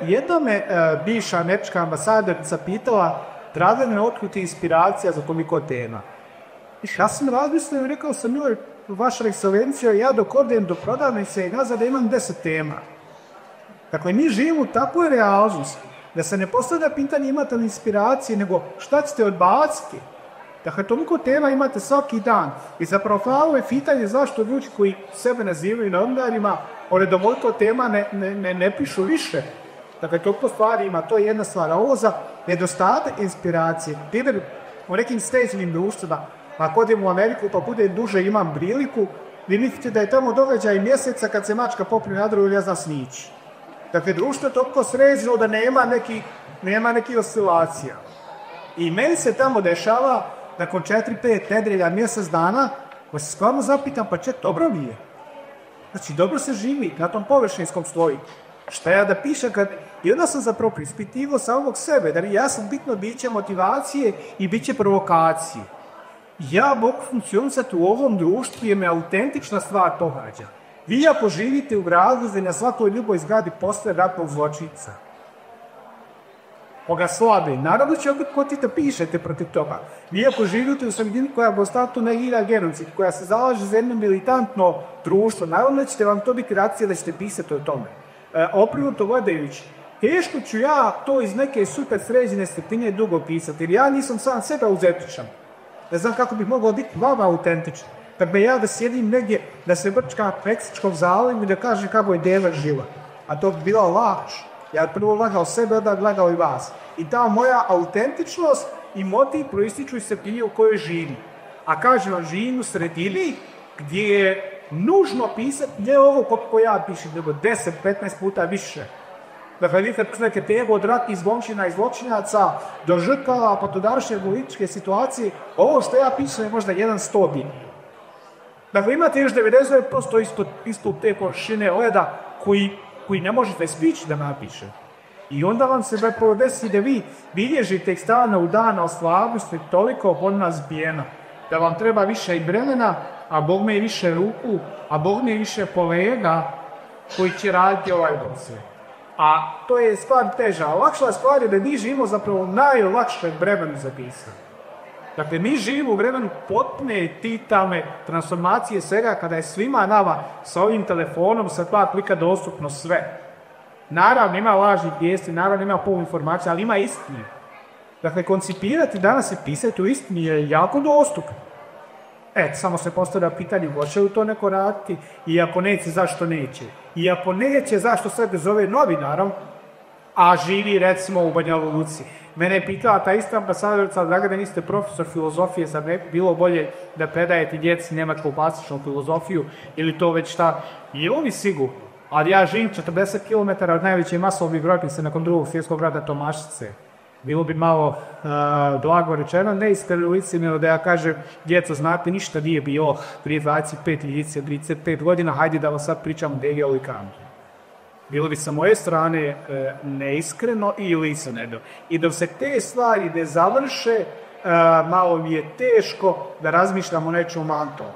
Jedna me bivša američka ambasadorica pitala Dragane, otkud ti inspiracija za koliko tema. Ja sam razmislio i rekao sam joj, vaša ekscelencija, ja dok odem do prodavnice i nazad imam 10 tema. Dakle, mi živimo u takvoj realnosti da se ne postavlja pitanje imate li inspiracije, nego šta ćete odbaciti. Dakle, toliko tema imate svaki dan. I zapravo pravo je pitanje zašto ljudi koji sebe nazivaju novinarima, ovoliko tema ne pišu više. Dakle, toliko stvari ima, to je jedna stvar. A ovo za nedostatak inspiracije, primjer u nekim sređenim društvima, ako odem u Ameriku pa budem duže imam priliku, vi mislite da je tamo događaj mjeseca kad se mačka popne na drvo ili ja znam snići. Dakle, društvo je toliko sređeno da nema nekih oscilacija. I meni se tamo dešava, nakon 4-5 nedelja, mjesec dana, pa se stvarno zapitam, pa dobro mi je. Znači, dobro se živi na tom površinskom sloju. Šta ja da pišem kad... I onda sam zapravo prispitivao samog sebe, da ja sam bitno biće motivacije i biće provokacije. Ja mogu funkcionisati u ovom društvu jer me autentična stvar događa. Vi ako živite u gradu gdje na svakoj ljuboj zgradi postoje ratnog zločinca, koga slabe, naravno će opet kotite pišete protiv toga. Vi ako živite u sredini koja konstantno negira genocid, koja se zalaže za jedno militantno društvo, naravno ćete vam to biti reakcija da ćete pisati o tome. Oprinuto gledajući, teško ću ja to iz neke super sređene sredine dugo pisati, jer ja nisam sam sebe autentičan. Ne znam kako bih mogao biti vama autentičan. Dakle, ja da sjedim negdje, da se brčka Meksičkog zaliva i da kažem kako je deva živa. A to bi bila laž. Ja prvo lagao sebe, onda lagao i vas. I ta moja autentičnost i motiv proističu iz sredine u kojoj živim. A kažem vam, živim u sredini gdje je nužno pisati ne ovo kako ja pišem, nego 10-15 puta više. Dakle, vi kad neke teme od ratnih zločina i zločinaca do žrtava, pa do današnje političke situacije, ovo što ja pišem je možda 1/100. Dakle, imate još 99% ispod te površine leda koji ne možete stići da napiše. I onda vam se zapravo desi da vi bilježite iz dana u dana o stvarnosti toliko voljna zbijena, da vam treba više i vremena, a Bog me i više ruku, a Bog me i više kolega koji će raditi ovaj posao. A to je stvar teža. Lakša stvar je da mi živimo zapravo najlakše vremenu za pisanje. Dakle, mi živimo u vremenu potpune digitalne transformacije svega kada je svima nama sa ovim telefonom sa 2 klika dostupno sve. Naravno ima lažnih vijesti, naravno ima poluinformacija, ali ima istine. Dakle, koncipirati danas i pisati u istini je jako dostupno. Samo se postavlja pitanje, hoće li to neko raditi? I ako neće, zašto neće? I ako neće, zašto sebe zove novinarom, a živi recimo u Banja Luci? Mene je pitala ta ista ambasadorica, draga da niste profesor filozofije, sad ne bi bilo bolje da predajete djeci nemačku klasičnu filozofiju ili to već šta. I oni sigurno, ali ja živim 40 km od najveće masovne grobnice nakon drugog svjetskog rata Tomašice. Bilo bi malo blago rečeno, neiskreno licemjerno da ja kažem, djeco, znate, ništa nije bilo prije 25 ili 35 godina, hajde da vam sad pričam gdje je Olikanu. Bilo bi sa moje strane neiskreno i licemjerno. I dok se te stvari ne završe, malo mi je teško da razmišljam o nečemu mantom.